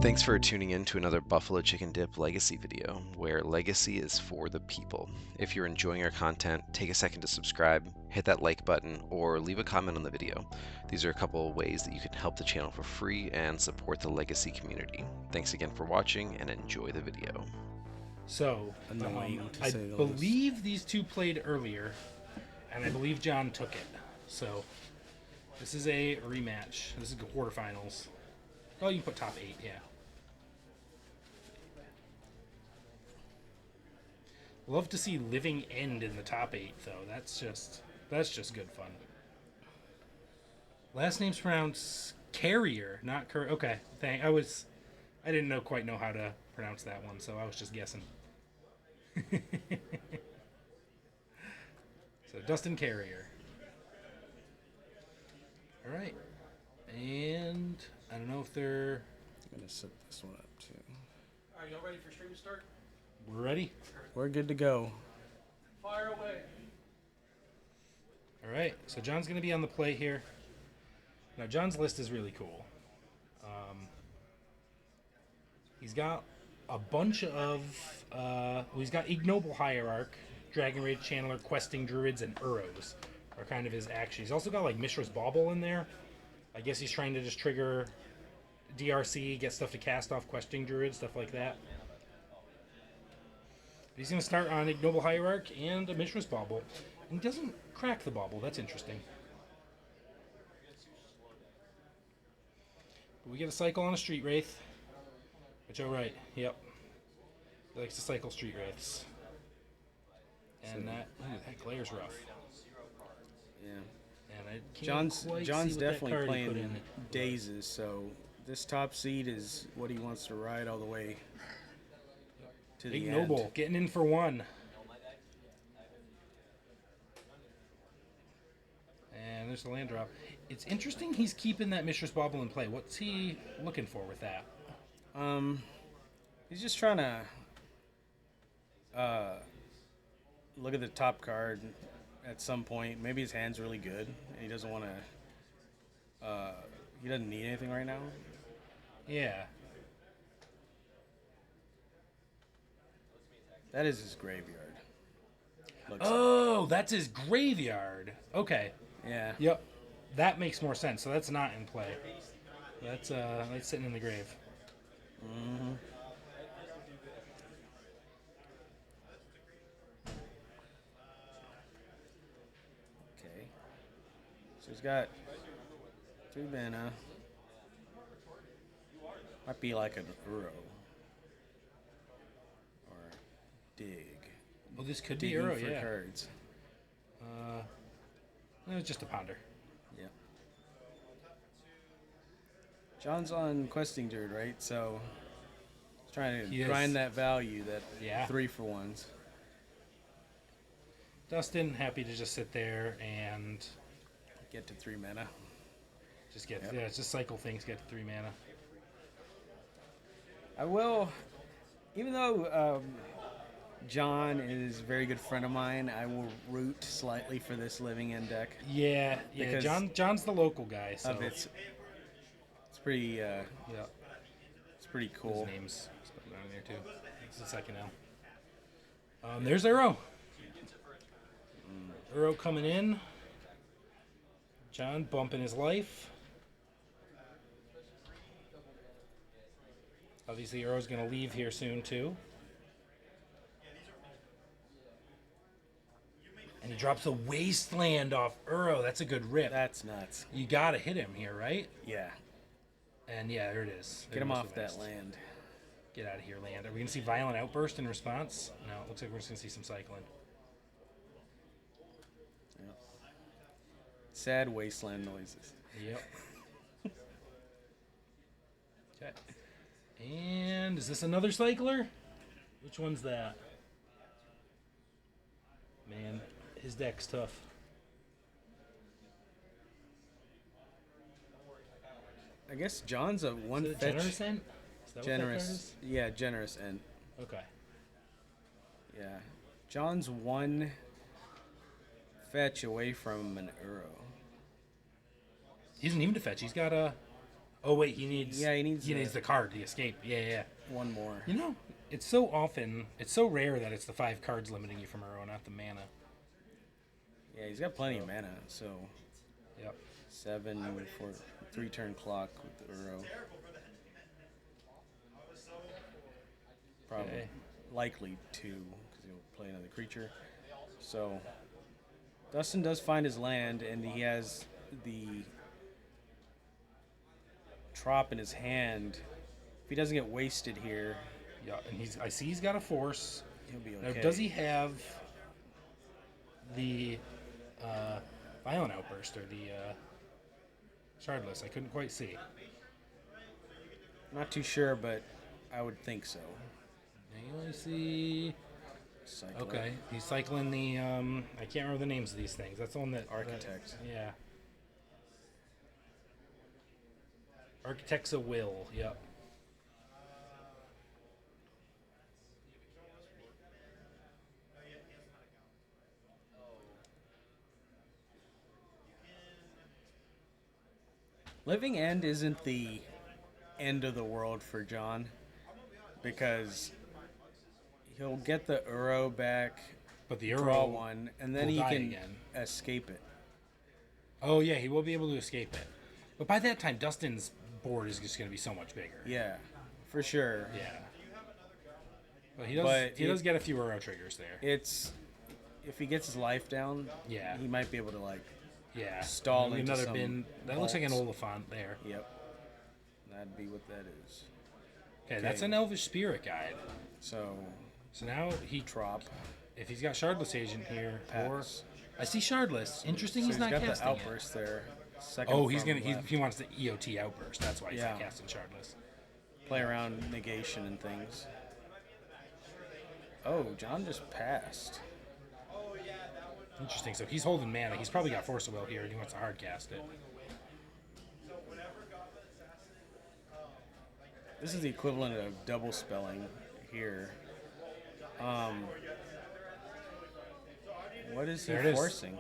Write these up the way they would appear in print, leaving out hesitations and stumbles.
Thanks for tuning in to another Buffalo Chicken Dip Legacy video, where Legacy is for the people. If you're enjoying our content, take a second to subscribe, hit that like button, or leave a comment on the video. These are a couple of ways that you can help the channel for free and support the Legacy community. Thanks again for watching, and enjoy the video. So, I believe these two played earlier, and I believe John took it. So, this is a rematch. This is the quarterfinals. Oh, you can put top 8, yeah. Love to see Living End in the top 8, though. That's just good fun. Last name's pronounced Carrier, not Okay, I didn't quite know how to pronounce that one, so I was just guessing. So Dustin Carrier. All right, and I don't know if they're. I'm gonna set this one up too. Are y'all ready for stream to start? We're ready. We're good to go. Fire away. All right, so John's gonna be on the play here. Now John's list is really cool. He's got a bunch of. He's got Ignoble Hierarch, Dragon Rage Channeler, Questing Druids, and Uros are kind of his actions. He's also got like Mishra's Bauble in there. I guess he's trying to just trigger DRC, get stuff to cast off Questing Druids, stuff like that. But he's going to start on Ignoble Hierarch and a Mishra's Bauble. And he doesn't crack the Bauble. That's interesting. But we get a cycle on a Street Wraith. Which, oh right, yep. He likes to cycle Street Wraiths. And that glare's rough. Yeah. And I can't John's definitely playing dazes, so this top seed is what he wants to ride all the way to the end. Ignoble, getting in for one. And there's the land drop. It's interesting he's keeping that Mishra's Bauble in play. What's he looking for with that? He's just trying to look at the top card at some point. Maybe his hand's really good and he doesn't want to. He doesn't need anything right now. Yeah. That is his graveyard. That's his graveyard. Okay. Yeah. Yep. That makes more sense. So that's not in play. That's sitting in the grave. Mm-hmm. Okay. So he's got 3 mana. Might be like an Uro. Or Dig. Well, this could Digging be Uro, for yeah. cards. It was just a ponder. Yeah. John's on Questing Druid, right? So he's trying to grind that value, that 3-for-1s. Dustin, happy to just sit there and get to 3 mana. Just get just cycle things, get to 3 mana. I will, even though John is a very good friend of mine, I will root slightly for this Living End deck. Yeah. John's the local guy, so it's pretty. It's pretty cool. His name's down there too. It's the second L. There's Uro. Uro coming in. John bumping his life. Obviously, Uro's going to leave here soon too. And he drops a Wasteland off Uro. That's a good rip. That's nuts. You got to hit him here, right? Yeah. And yeah, there it is. Get him off that land. Get out of here, land. Are we going to see Violent Outburst in response? No, it looks like we're just going to see some cycling. Yep. Sad Wasteland noises. Yep. Okay. And is this another cycler? Which one's that? Man, his deck's tough. I guess John's a one fetch. Generous Ent? Generous. Yeah, Generous Ent. Okay. Yeah. John's 1 fetch away from an Uro. He doesn't even to fetch. He's got a Oh wait, he needs. Yeah, he needs the card, the escape. Yeah, yeah. one more. You know, it's so rare that it's the 5 cards limiting you from Uro, not the mana. Yeah, he's got plenty of mana, so Yep. 7 for 3-turn clock with the Uro. Probably, Okay. likely 2 because he'll play another creature. So Dustin does find his land, and he has the Trop in his hand. If he doesn't get wasted here, Yeah, and I see he's got a force. he'll be Now, okay. does he have the Violent Outburst or the Shardless? I couldn't quite see. Not too sure, but I would think so. I see. Cycle. Okay, he's cycling the I can't remember the names of these things. That's the one that Architect. Yeah. Architects of Will. Yep. Living End isn't the end of the world for John because he'll get the Uro back, But the draw Euro one, and then will he die can again. escape it. Oh yeah, he will be able to escape it. But by that time, Dustin's board is just going to be so much bigger. Yeah, for sure. Yeah. But he does get a few Uro triggers there. It's if he gets his life down, Yeah. he might be able to Yeah. stall Maybe into another some bin. That looks like an bolts. Oliphant there. Yep. That'd be what that is. Okay, that's an Elvish Spirit Guide. So So now he Trop. if he's got Shardless Agent here, or Pass. I see Shardless. Interesting, So he's not got the casting it. outburst there. Second Oh, he's from gonna left. he wants the EOT outburst. That's why he's not Yeah. casting Shardless. Play around negation and things. Oh, John just passed. Interesting. So he's holding mana. He's probably got Force of Will here, and he wants to hard cast it. This is the equivalent of double spelling here. What is he There it is. forcing?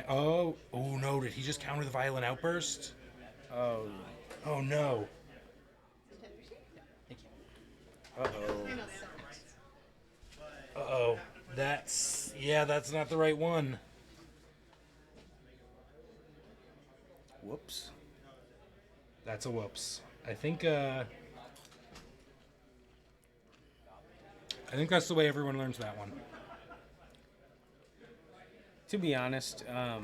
Oh no! Did he just counter the Violent Outburst? Oh, Oh no! uh-oh. Uh-oh. That's not the right one. Whoops. That's a whoops. I think that's the way everyone learns that one. To be honest, I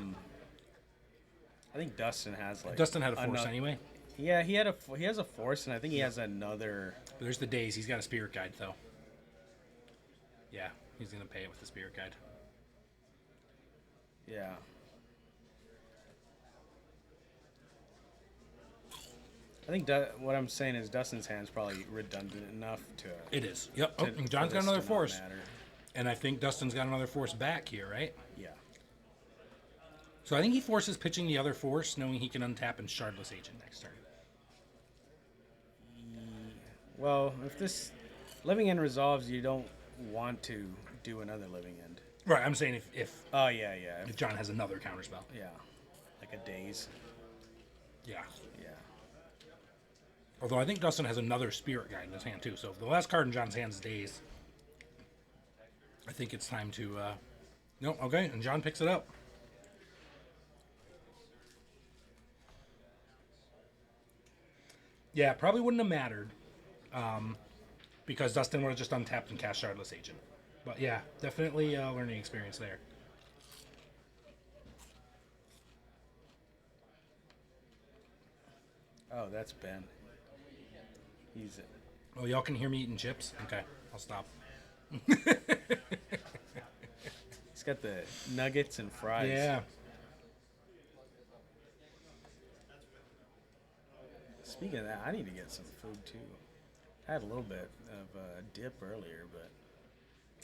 think Dustin has Dustin had a force ano- anyway. Yeah, he has a force, and I think he has another. But there's the days. He's got a Spirit Guide though. Yeah, he's gonna pay it with the Spirit Guide. Yeah. I think what I'm saying is Dustin's hand's probably redundant enough to. It is. Yep. to- Oh, and for John's got this another to not force, matter. and I think Dustin's got another force back here, right? Yeah. So I think he forces pitching the other force, knowing he can untap and Shardless Agent next turn. Well, if this living end resolves, you don't want to do another living end. Right. I'm saying if Oh yeah, yeah, John has another counterspell. yeah, like a daze. Yeah. Yeah. Although I think Dustin has another Spirit Guide in his hand too. So if the last card in John's hand is Daze, I think it's time to. No, okay, and John picks it up. Yeah, probably wouldn't have mattered, because Dustin would have just untapped and cast Shardless Agent. But yeah, definitely a learning experience there. Oh, that's Ben. He's. Oh, y'all can hear me eating chips? Okay, I'll stop. He's got the nuggets and fries. Yeah. Speaking of that, I need to get some food too. I had a little bit of dip earlier, but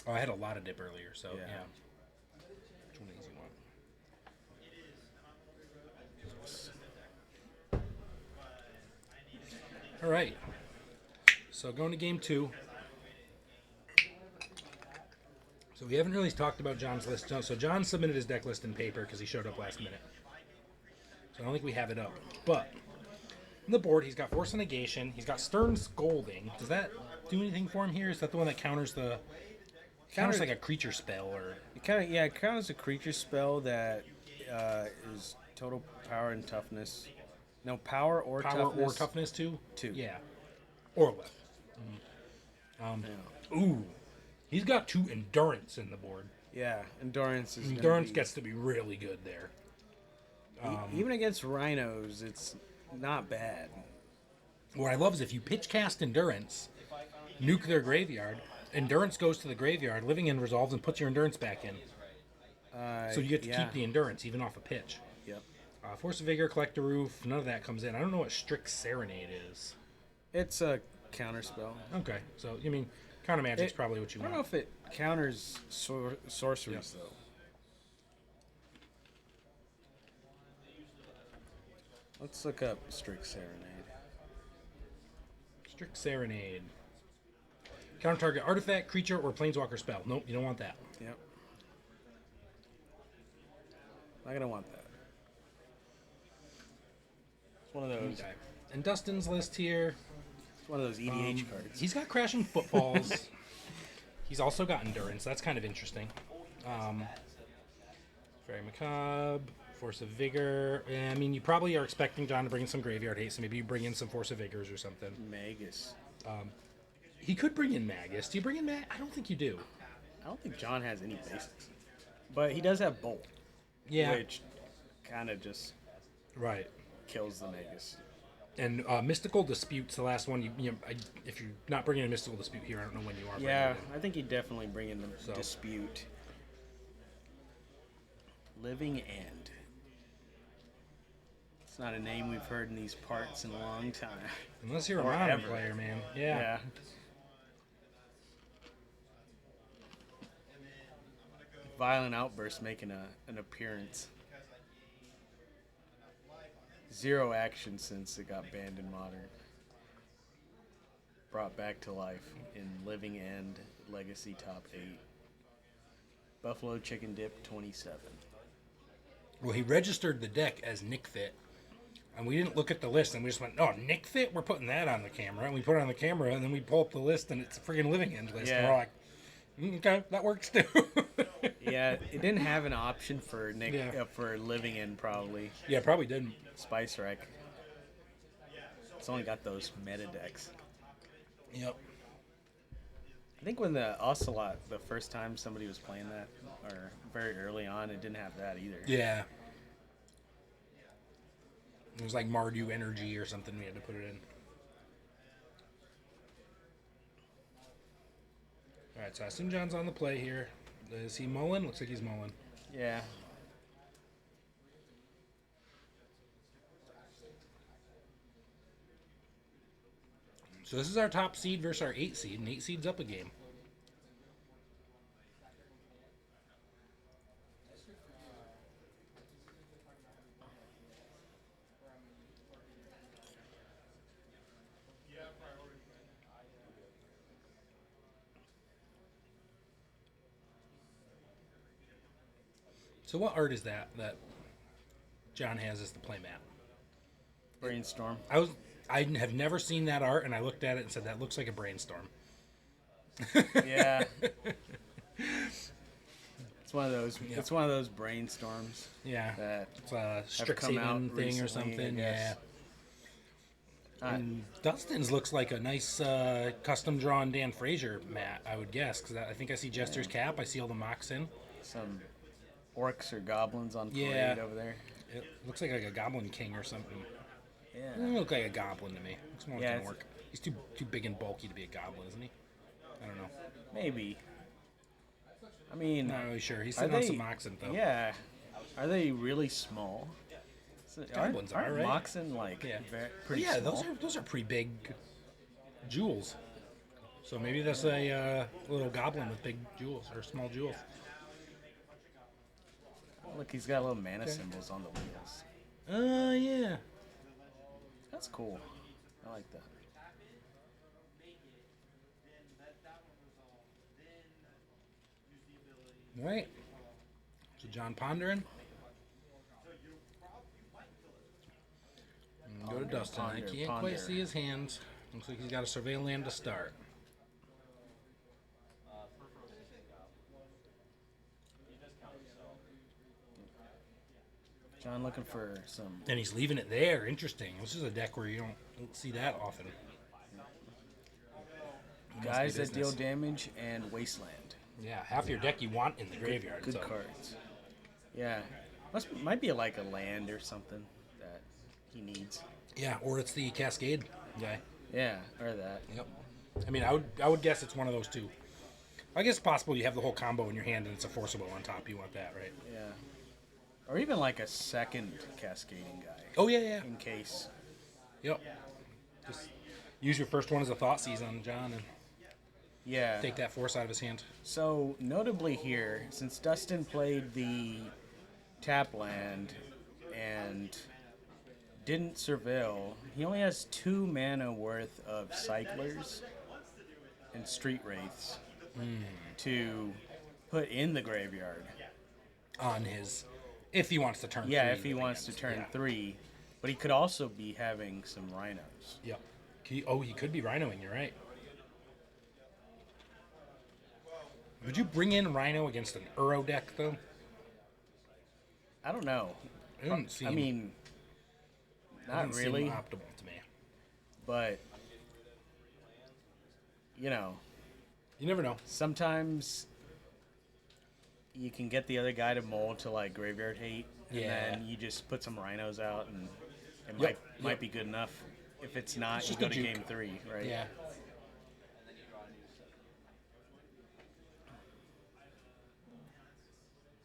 Oh, I had a lot of dip earlier, so Yeah. yeah. Which one does he want? All right. So going to game 2. So we haven't really talked about John's list. So John submitted his deck list in paper because he showed up last minute. So I don't think we have it up. But On the board, he's got Force of Negation. He's got Stern Scolding. Does that do anything for him here? Is that the one that counters the... Counters like a creature spell, or... It counters a creature spell that is total power and toughness. No, power or toughness. Too? Two. Yeah. Or left. Ooh. He's got 2 Endurance in the board. Yeah, Endurance is Endurance gets to be really good there. Even against Rhinos, it's not bad. What I love is if you pitch cast Endurance, nuke their graveyard, Endurance goes to the graveyard, Living End resolves and puts your Endurance back in. So you get to keep the Endurance even off a pitch. Yep. Force of Vigor, Collect a Roof, none of that comes in. I don't know what Strict Serenade is. It's a counter spell. Okay, so you mean counter magic's probably what you I want. don't know if it counters sorceries though. Let's look up Strict Serenade. Strict Serenade. Counter target artifact, creature, or planeswalker spell. Nope, you don't want that. Yep. Not gonna want that. It's one of those. Okay. And Dustin's list here. It's one of those EDH cards. He's got Crashing Footfalls. He's also got Endurance. That's kind of interesting. Very Macabre. Force of Vigor. I mean, you probably are expecting John to bring in some Graveyard Haste, so maybe you bring in some Force of Vigors or something. Magus. He could bring in Magus. Do you bring in Magus? I don't think you do. I don't think John has any basics, but he does have Bolt. Yeah. Which kind of just Right. kills the Magus. And Mystical Dispute's the last one. If you're not bringing a Mystical Dispute here, I don't know when you are. Yeah, I think he'd definitely bring in the So. Dispute. Living End. It's not a name we've heard in these parts in a long time. Unless you're a Or modern ever. player, man. Yeah. Violent Outburst making an appearance. 0 action since it got banned in Modern. Brought back to life in Living End Legacy Top 8. Buffalo Chicken Dip 27. Well, he registered the deck as Nick Fit. And we didn't look at the list, and we just went, "Oh, Nick Fit? We're putting that on the camera." And we put it on the camera, and then we pull up the list, and it's a friggin' Living End list. And we're like, okay, that works too. Yeah, it didn't have an option for Nick Yeah. for Living End probably. Yeah, probably didn't. Spice Wreck. It's only got those meta decks. Yep. I think when the Ocelot, the first time somebody was playing that, or very early on, it didn't have that either. Yeah. It was like Mardu Energy or something we had to put it in. Alright, so I assume John's on the play here. Is he mulling? Looks like he's mulling. Yeah. So this is our top seed versus our 8 seed, and 8 seed's up a game. So what art is that John has as the playmat? Brainstorm. I have never seen that art, and I looked at it and said that looks like a brainstorm. Yeah. It's one of those. It's one of those brainstorms. Yeah, That it's a have come out Strixhaven thing or recently, I something. Yeah. guess. And Dustin's looks like a nice custom drawn Dan Frazier mat, I would guess, because I think I see Jester's Cap. I see all the mocks in. Some orcs or goblins on parade Yeah. over there. It looks like a Goblin King or something. Yeah. Doesn't look like a goblin to me. Looks more like Yeah, an it's- orc. He's too big and bulky to be a goblin, isn't he? I don't know. Maybe. I mean, Not really sure. He's are sitting on they- some Moxen though. Yeah. Are they really small? Goblins are, right? Moxen like Yeah. pretty Yeah, small? those are pretty big jewels. So maybe that's a little goblin with big jewels or small jewels. Look, he's got little mana symbols on the wheels. Yeah. That's cool. I like that. All right. So John pondering. Go to Dustin. I can't quite see his hands. Looks like he's got a surveil land to start. John looking for some. And he's leaving it there. Interesting. This is a deck where you don't see that often. Guys that deal damage and Wasteland. Yeah, half your deck you want in the graveyard. Good cards. Yeah. Might be like a land or something that he needs. Yeah, or it's the Cascade guy. Yeah, or that. Yep. I mean, I would guess it's one of those two. I guess it's possible you have the whole combo in your hand and it's a forcible on top. You want that, right? Yeah. Or even like a second cascading guy. Oh, yeah. In case. Yep. Just use your first one as a thought seize on John and take that force out of his hand. So, notably here, since Dustin played the tap land and didn't surveil, he only has 2 mana worth of cyclers and street wraiths to put in the graveyard. On his, if he wants to turn 3. Yeah, if he wants to turn 3. But he could also be having some rhinos. Yep. He could be rhinoing, you're right. Would you bring in Rhino against an Uro deck, though? I don't know. It doesn't seem, I mean, not really. Seem optimal to me. But, you know. You never know. Sometimes you can get the other guy to mold to, like, graveyard hate. And then you just put some rhinos out, and it might be good enough. If it's not, you go to game 3, right? Yeah.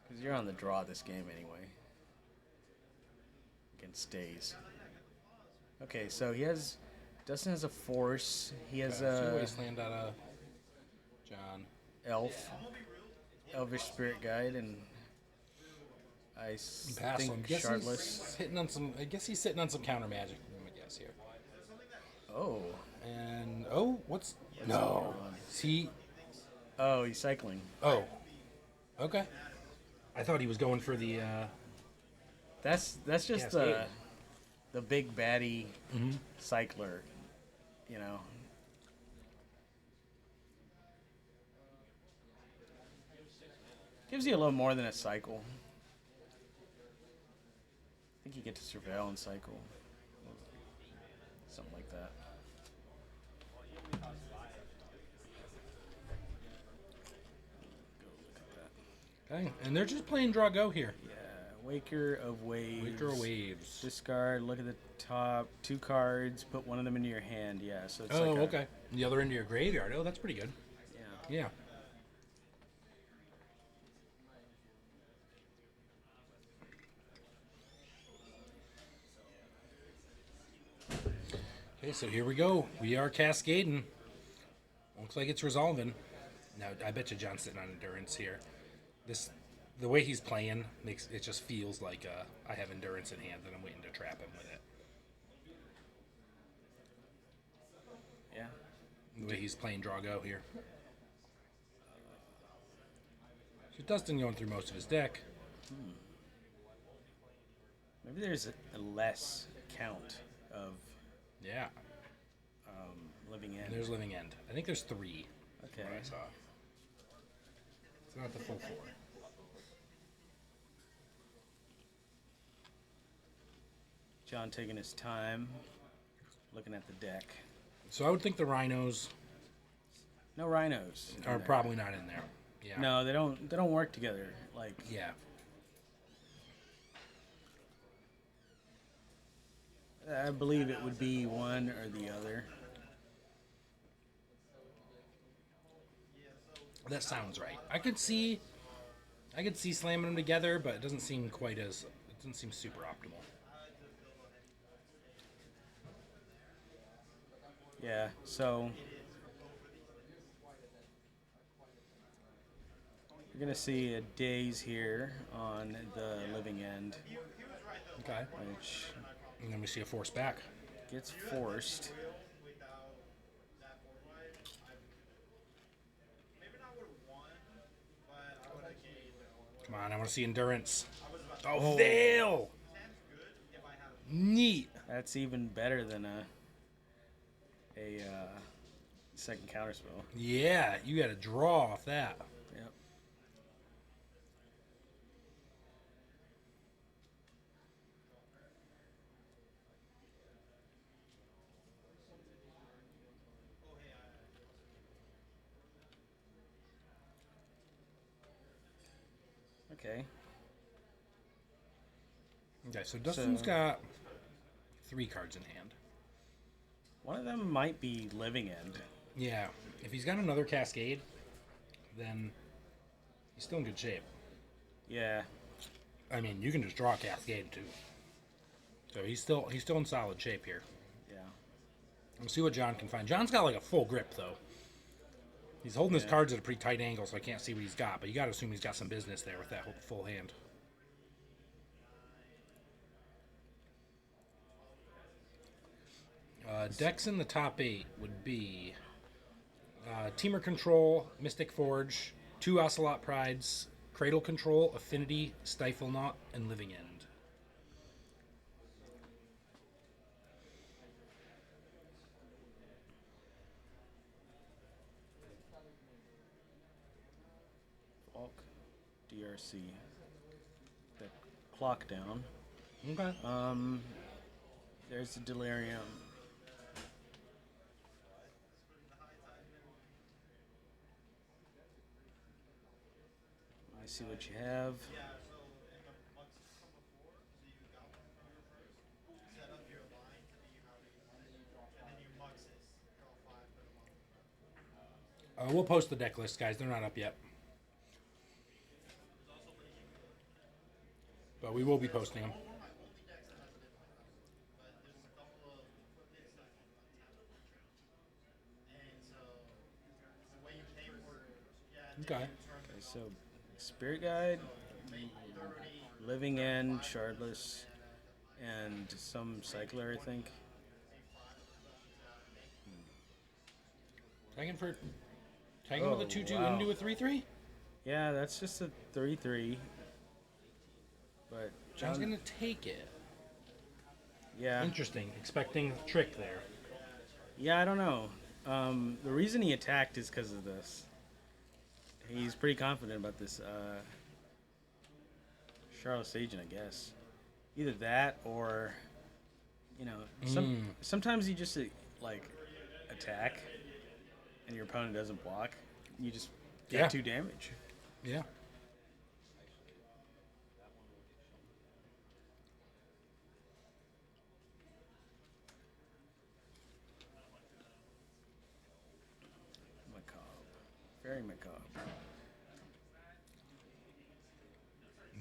Because you're on the draw this game anyway. Against stays. Okay, so Dustin has a force. He has a Wasteland out of John. Elvish Spirit Guide, and I think Shardless. I guess he's sitting on some counter magic. I'm gonna guess here. Oh. And what's no? He. Oh, he's cycling. Oh. Okay. I thought he was going for the. That's just the big baddie cycler, you know. Gives you a little more than a cycle. I think you get to surveil and cycle. Something like that. Okay, and they're just playing draw go here. Yeah, Waker of Waves. Waker of Waves. Discard, look at the top, 2 cards, put one of them into your hand. Yeah, so it's okay. The other into your graveyard. Oh, that's pretty good. Yeah. Okay, so here we go. We are cascading. Looks like it's resolving. Now, I bet you John's sitting on endurance here. The way he's playing makes it just feels like I have endurance in hand and I'm waiting to trap him with it. Yeah. The way he's playing draw go here. So Dustin going through most of his deck. Maybe there's a less count of living end. And there's living end. I think there's 3. Okay. What I saw. It's not the full 4. John taking his time, looking at the deck. So I would think the rhinos No rhinos are probably not in there. Yeah. No, they don't work together. Like Yeah. I believe it would be one or the other. That sounds right. I could see slamming them together, but it doesn't seem super optimal. Yeah, so you're gonna see a daze here on the living end. Okay. Which And then we see a force back. gets forced. Come on, I want to see endurance. Oh, Veil! Neat. That's even better than a second counterspell. Yeah, you got to draw off that. Yep. Okay. Okay, so Dustin's got 3 cards in hand. One of them might be Living End. Yeah, if he's got another Cascade, then he's still in good shape. Yeah. I mean, you can just draw a Cascade too. So he's still in solid shape here. Yeah. We'll see what John can find. John's got like a full grip though. He's holding his cards at a pretty tight angle, so I can't see what he's got. But you got to assume he's got some business there with that full hand. Decks in the top 8 would be Temur Control, Mystic Forge, 2 Ocelot Prides, Cradle Control, Affinity, Stifle Knot, and Living End. Falk, DRC. The clock down. Okay. There's the Delirium. I see what you have. We'll post the deck list, guys. They're not up yet. But we will be posting them. Okay. So, Spirit Guide, Living End, Shardless, and some Cycler, I think. Tagging with a 2/2 wow. into a 3/3? Yeah, that's just a 3/3. But John's going to take it. Yeah. Interesting. Expecting a trick there. Yeah, I don't know. The reason he attacked is because of this. He's pretty confident about this Charlotte Agent, I guess. Either that or, sometimes you just like attack and your opponent doesn't block. You just get 2 damage. Yeah. Macabre. Very macabre.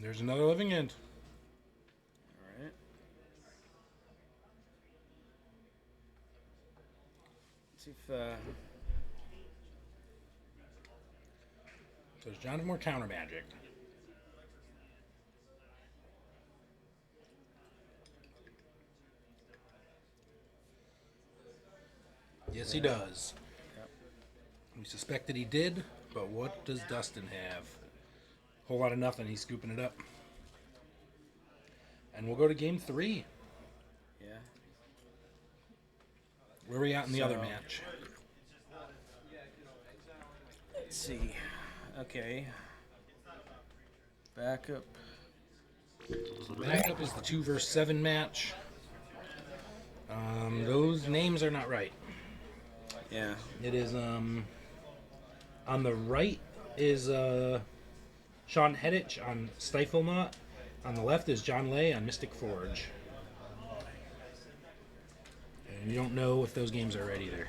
There's another Living End. All right. Let's see if So does John have more counter magic? Yes, he does. Yep. We suspected he did, but what does Dustin have? Whole lot of nothing. He's scooping it up. And we'll go to game 3. Yeah. Where are we at in the other match? Let's see. Okay. Backup. Backup is the 2 versus 7 match. Those names are not right. Yeah. It is on the right is Sean Heddich on Stifle Knot. On the left is John Lay on Mystic Forge. And you don't know if those games are right either.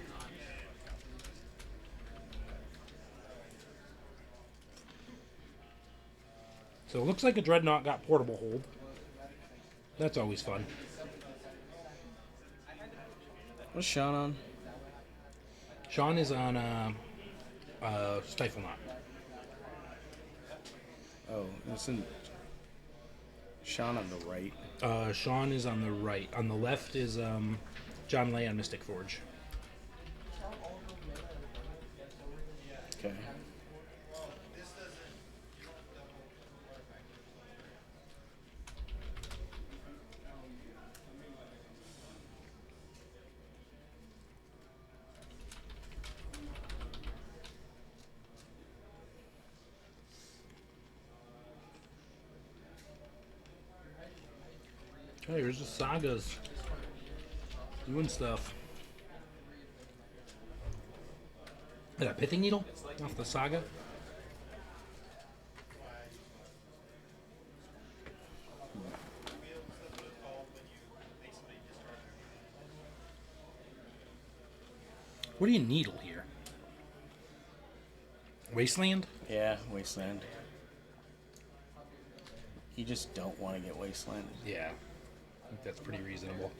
So it looks like a Dreadnought got portable hold. That's always fun. What's Sean on? Sean is on Stifle Knot. Oh, isn't Sean on the right? Sean is on the right. On the left is John Lay on Mystic Forge. Okay. Hey, here's the Sagas. Doing stuff. Is that a pithing needle off the Saga? What do you needle here? Wasteland? Yeah, Wasteland. You just don't want to get Wasteland. Yeah. I think that's pretty reasonable.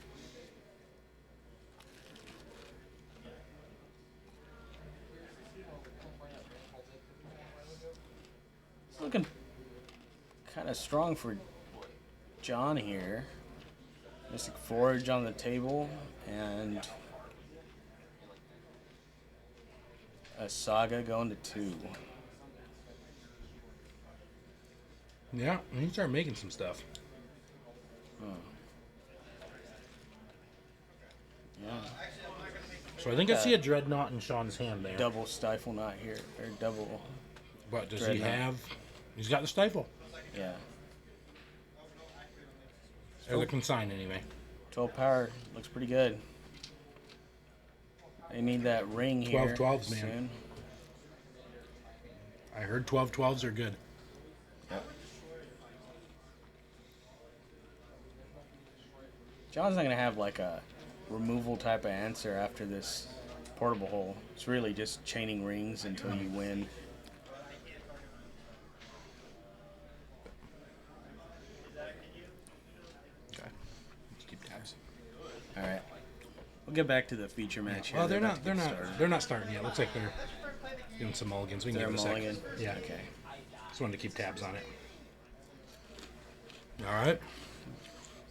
It's looking kind of strong for John here. Mystic Forge on the table and a Saga going to 2. Yeah, and he started making some stuff. Yeah. So I think I see a Dreadnought in Sean's hand there. Double Stifle Knot here, or double. But does he Dreadnought. have... He's got the Stifle. Yeah. Or the Consign, anyway. 12 power looks pretty good. They need that ring here. 12-12s, man. soon. I heard 12-12s are good. Yep. John's not gonna have like a removal type of answer after this portable hole. It's really just chaining rings until you win. Okay. Let's keep tabs. All right, we'll get back to the feature match here. Well, they're about to not. get started. They're not starting yet. Looks like they're doing some mulligans. We can They're give it a second. mulligan. Yeah. Okay. Just wanted to keep tabs on it. All right.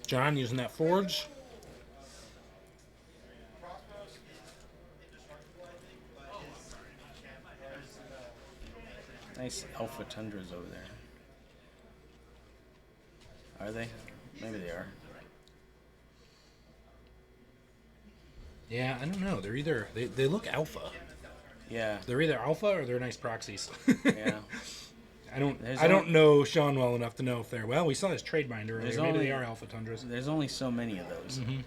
John using that forge. Nice Alpha Tundras over there. Are they? Maybe they are. Yeah, I don't know. They're either they look alpha. Yeah. They're either alpha or they're nice proxies. Yeah. I don't There's I don't only- know Sean well enough to know if they're well. We saw his trade binder earlier. There's Maybe only- they are alpha tundras. There's only so many of those. Mm-hmm.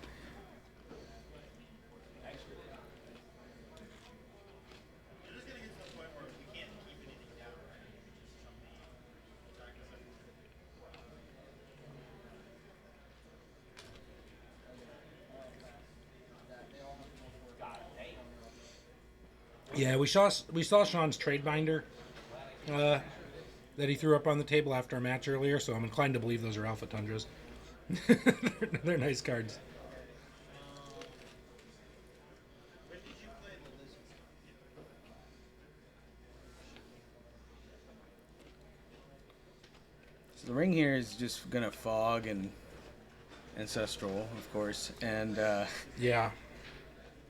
Yeah, we saw Sean's trade binder that he threw up on the table after a match earlier, so I'm inclined to believe those are alpha tundras. They're nice cards. So the ring here is just gonna fog and ancestral, of course, and Yeah.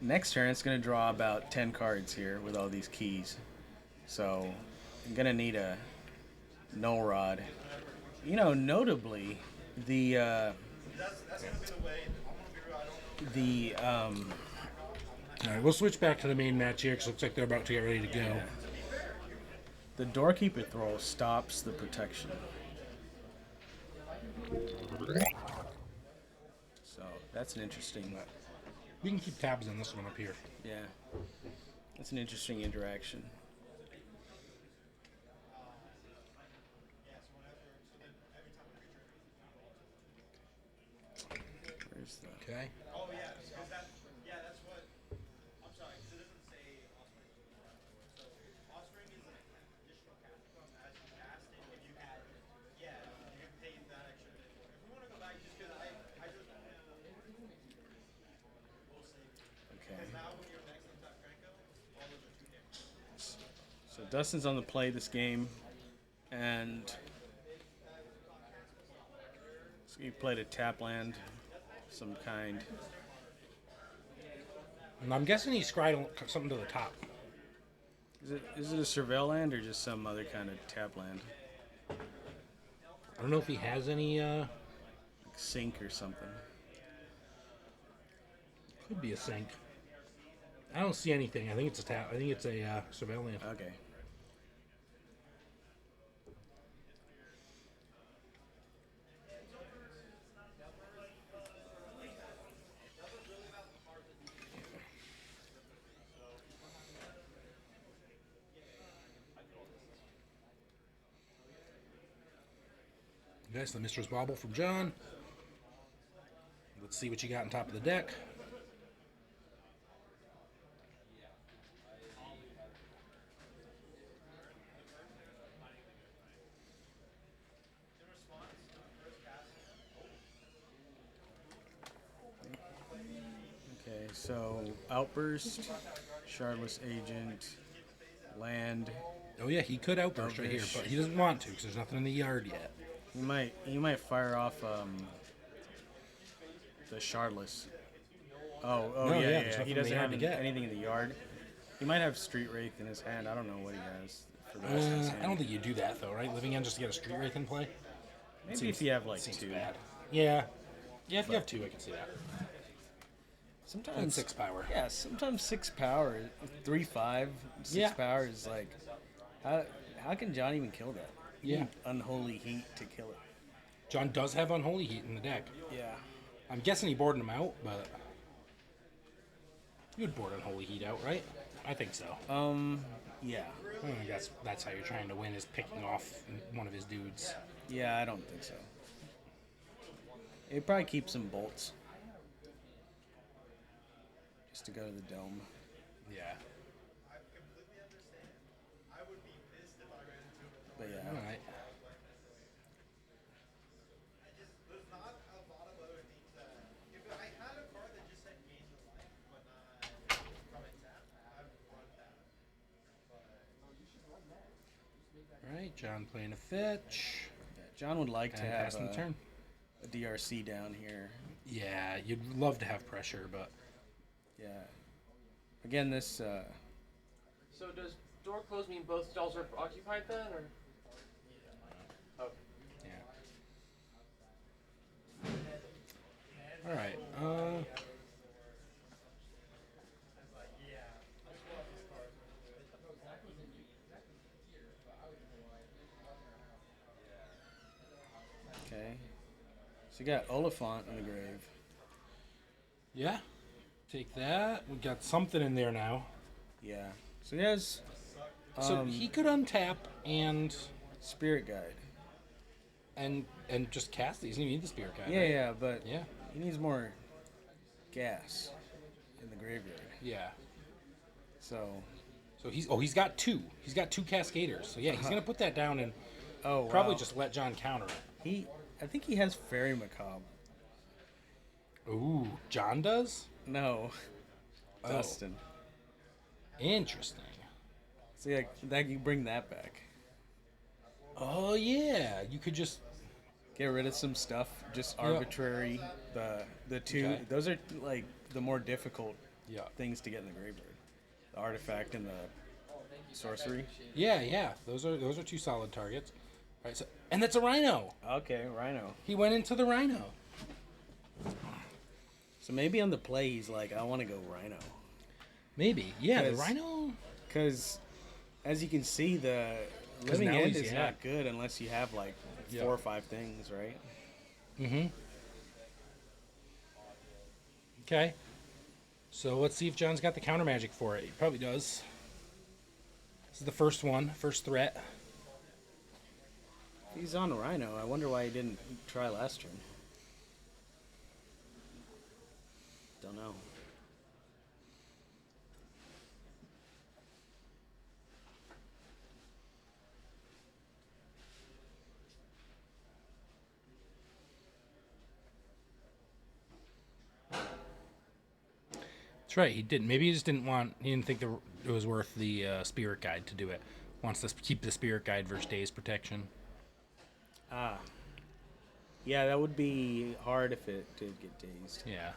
next turn it's gonna draw about 10 cards here with all these keys. So I'm gonna need a null rod. You know, notably the All right, we'll switch back to the main match here because it looks like they're about to get ready to go. the doorkeeper throw stops the protection. So that's an interesting, We can keep tabs on this one up here. yeah, that's an interesting interaction. Where's the? Okay. Okay. So Dustin's on the play this game, and so he played a tap land, of some kind. And I'm guessing he scried something to the top. Is it a surveil land or just some other kind of tap land, I don't know if he has any. like sink or something? Could be a sink. I don't see anything. I think it's a tap. I think it's a surveillance. Okay. Nice, the Mistress Bauble from John. Let's see what you got on top of the deck. Okay, so Outburst, Shardless Agent, Land. Oh yeah, he could outburst right here, but he doesn't want to because there's nothing in the yard yet. He might fire off the Shardless. No, Yeah. there's nothing He in the doesn't yard have to get. anything in the yard. He might have Street Wraith in his hand. I don't know what he has for the rest of his hand. I don't think you do that though, right? Living End just to get a Street Wraith in play. Maybe if you have like Seems 2. bad. Yeah, if you have 2, I can see that. Sometimes And 6 power. Yeah, sometimes 6 power, 3/5, 6 Yeah. power is like, how can John even kill that? You Yeah. need Unholy Heat to kill it. John does have Unholy Heat in the deck. Yeah. I'm guessing he boarded him out, but you would board Unholy Heat out, right? I think so. Yeah. I guess that's how you're trying to win, is picking off one of his dudes. Yeah, I don't think so. It probably keeps some bolts. Just to go to the dome. Yeah. But yeah. All right. All right, John playing a fetch. John would like to And have passing the turn. a DRC down here. Yeah, you'd love to have pressure, but Yeah. Again, this... So does door close mean both stalls are occupied then, or? Okay. yeah. All right. Okay. So you got Oliphant in the grave. Yeah. Take that. We got something in there now. Yeah. So he has So he could untap and Spirit Guide. just cast these. He need the Spirit Guide. Yeah, right? yeah, but Yeah. he needs more gas in the graveyard. Yeah. So, So he's got 2. He's got 2 Cascaders. So yeah, he's gonna put that down and probably just let John counter it. I think he has Fairy Macabre. Ooh, John does? No, Oh. Dustin. Interesting. So yeah, that you bring that back. Oh yeah, you could just Get rid of some stuff, just arbitrary. The 2 Okay. those are like the more difficult yeah. things to get in the graveyard. The artifact and the sorcery. Yeah. Those are 2 solid targets. All right, so and that's a Rhino. Okay, Rhino. He went into the Rhino. So maybe on the play he's like, I want to go Rhino. Maybe. Yeah, the 'Cause- Rhino. Because, as you can see, the 'Cause living now end he's- is yeah. not good unless you have like Yeah. 4 or 5 things, right? Mm-hmm. Okay. So let's see if John's got the counter magic for it. He probably does. This is the first one, first threat. He's on Rhino. I wonder why he didn't try last turn. Don't know. That's right. He didn't. Maybe he just didn't want. He didn't think it was worth the spirit guide to do it. Wants to keep the spirit guide versus daze protection. Ah. Yeah, that would be hard if it did get dazed. Yeah.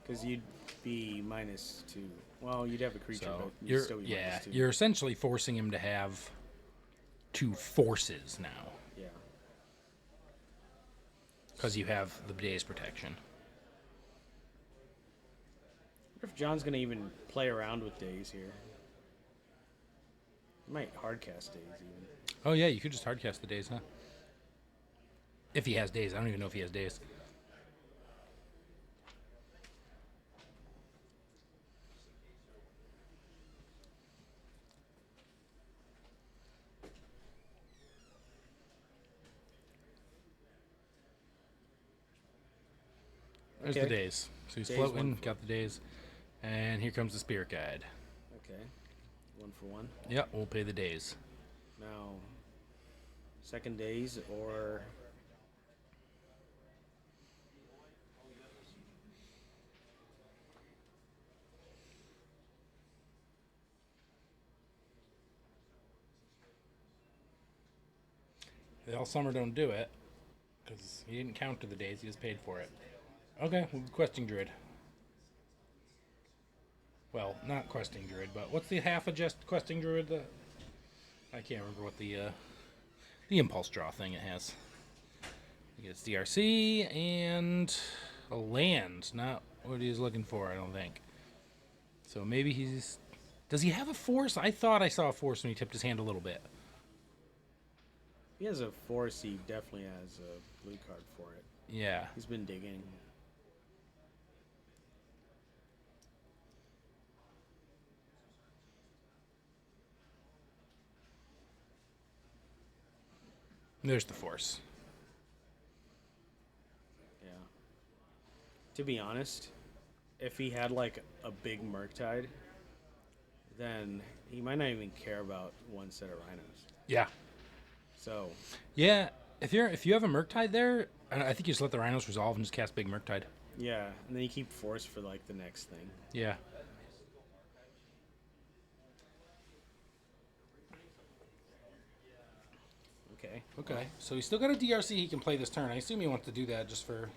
Because you'd be -2. Well, you'd have a creature, So but you'd you're still be -2. you're essentially forcing him to have 2 forces now Yeah. because you have the daze protection. I wonder if John's going to even play around with daze here. He might hardcast daze even. Oh yeah, you could just hardcast the daze, huh? If he has daze, I don't even know if he has daze. There's Okay. the days. So he's Days, floating, 1 for. got the days. And here comes the spirit guide. Okay. 1 for 1. Yep, we'll pay the days. Now, second days or. All summer don't do it because he didn't counter the days. He just paid for it. Okay, we'll be questing druid. Well, not questing druid, but what's the half adjust questing druid? I can't remember what the impulse draw thing it has. He gets DRC and a land, not what he's looking for, I don't think. So maybe he's. Does he have a force? I thought I saw a force when he tipped his hand a little bit. He has a force, he definitely has a blue card for it. Yeah. He's been digging. There's the force. Yeah. To be honest, if he had like a big Murktide, then he might not even care about one set of rhinos. Yeah. So Yeah. If you have a Murktide there, I think you just let the rhinos resolve and just cast big Murktide. yeah, and then you keep force for like the next thing. Yeah. Okay. Okay. So he's still got a DRC he can play this turn. I assume he wants to do that just for.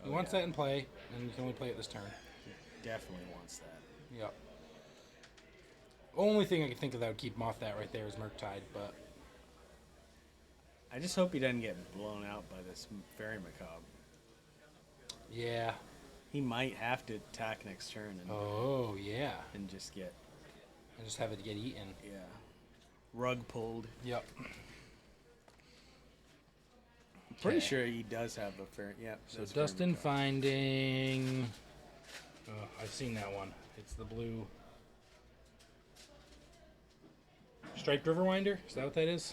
He wants that in play, and he can only play it this turn. Definitely wants that. Yep. Only thing I can think of that would keep him off that right there is Murktide, but I just hope he doesn't get blown out by this Fairy Macabre. yeah. He might have to attack next turn Oh yeah. and just get And just have it get eaten. rug pulled. Yep. Pretty Okay. sure he does have a fair. Yeah. So that's Fairy Dustin Macabre. finding. I've seen that one. It's the blue. Striped Riverwinder? Is that what that is?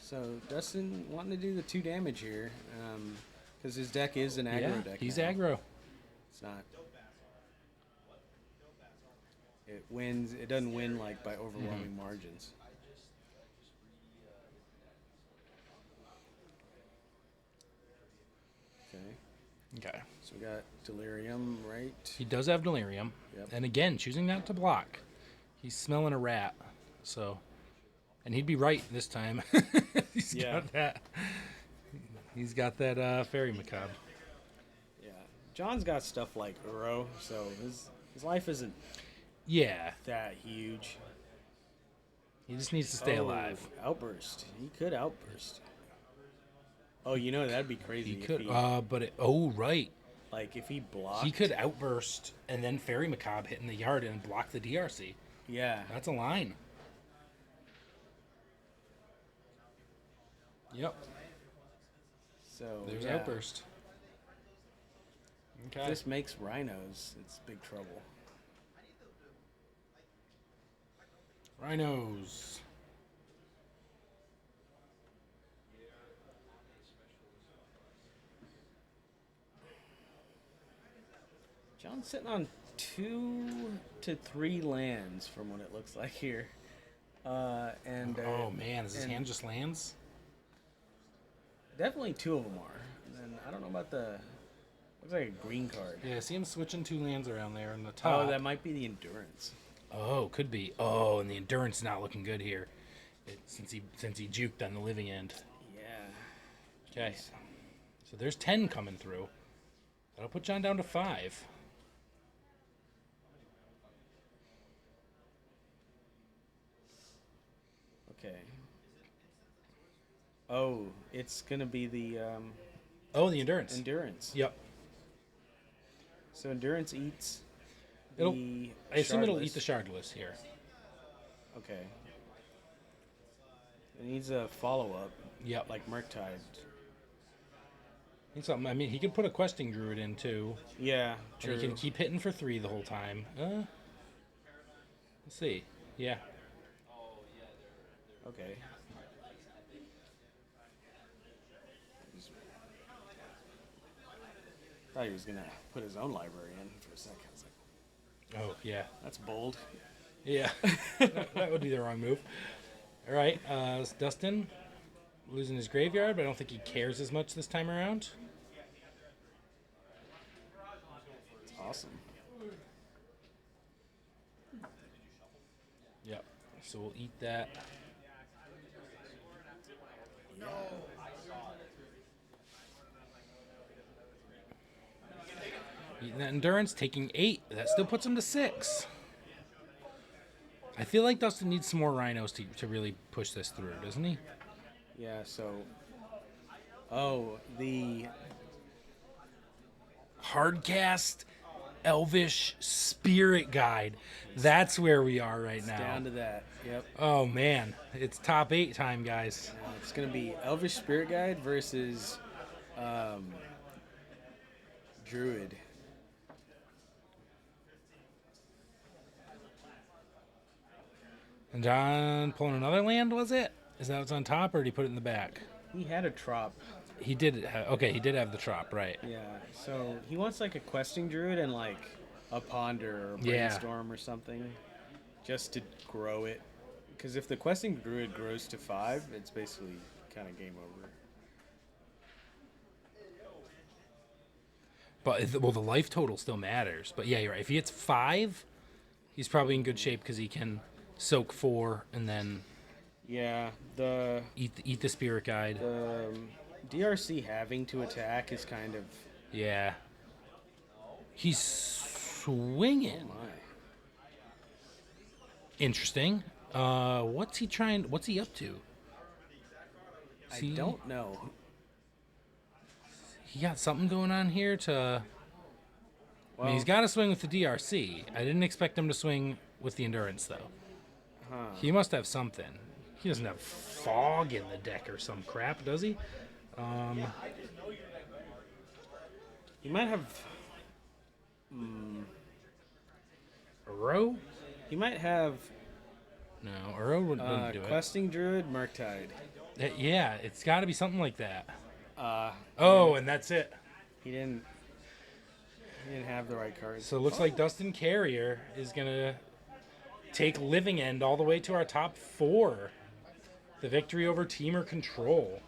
So Dustin wanting to do the 2 damage here, because his deck is an aggro Yeah, deck. he's now. aggro. It's not. It wins. It doesn't win like by overwhelming margins. Okay. Okay. So we got Delirium, right? He does have Delirium. Yep. And again, choosing not to block. He's smelling a rat. So. And he'd be right this time. He's got that. He's got that Fairy Macabre. Yeah. John's got stuff like Uro, so his life isn't Yeah. that huge. He just needs to stay alive. Outburst. He could outburst. Oh, you know that'd be crazy. He if could. he, But it. Oh, right. like if he blocked. He could outburst and then Fairy Macabre hit in the yard and block the DRC. Yeah. That's a line. Yep. So There's yeah. Outburst. If Okay. this makes rhinos, it's big trouble. Rhinos. John's sitting on 2 to 3 lands from what it looks like here. Oh man, is his and hand just lands? Definitely 2 of them are. And then I don't know about the. Looks like a green card. Yeah, see him switching 2 lands around there in the top. Oh, that might be the endurance. Oh, could be. Oh, and the endurance not looking good here, since he juked on the living end. Yeah. Okay, so there's 10 coming through. That'll put John down to 5. Okay. Oh, it's gonna be the Oh, the endurance. endurance. Yep. So endurance eats. It'll. The I assume it'll shardless. eat the shardless here. Okay. It needs a follow up, Yep. like Murktide. Need something. I mean, he could put a questing druid in too, Yeah, true. and he can keep hitting for 3 the whole time. Let's see. Yeah. Okay. thought he was gonna put his own library in for a second. I was like, Oh, yeah. that's bold. Yeah. That would be the wrong move. All right. It's Dustin losing his graveyard, but I don't think he cares as much this time around. It's awesome. Yep. So we'll eat that. Eating that endurance, taking 8. That still puts him to 6. I feel like Dustin needs some more rhinos to really push this through, doesn't he? Yeah, so... Oh, the... Hardcast Elvish Spirit Guide. That's where we are right now. Down to that, yep. Oh, man. It's top 8 time, guys. It's going to be Elvish Spirit Guide versus Druid. And John pulling another land, was it? Is that what's on top, or did he put it in the back? He had a trop. He did. Okay, he did have the trop, right? Yeah, so he wants like a questing druid and like a ponder or a Yeah. brainstorm or something, just to grow it. Because if the questing druid grows to 5, it's basically kind of game over. But well, the life total still matters. But yeah, you're right. If he hits 5, he's probably in good shape because he can soak 4 and then Yeah, the eat the spirit guide. DRC having to attack is kind of... Yeah. He's swinging. Oh my. Interesting. What's he up to? I don't know. He got something going on here to... I Well, mean, he's got to swing with the DRC. I didn't expect him to swing with the endurance, though. He must have something. He doesn't have fog in the deck or some crap, does he? he might have... Uro? He might have No, Uro wouldn't do it. questing druid, Murktide. Yeah, it's got to be something like that. Uh, Oh, and that's it. he didn't have the right cards. So it looks like Dustin Carrier is going to take Living End all the way to our top 4. The victory over Temur Control.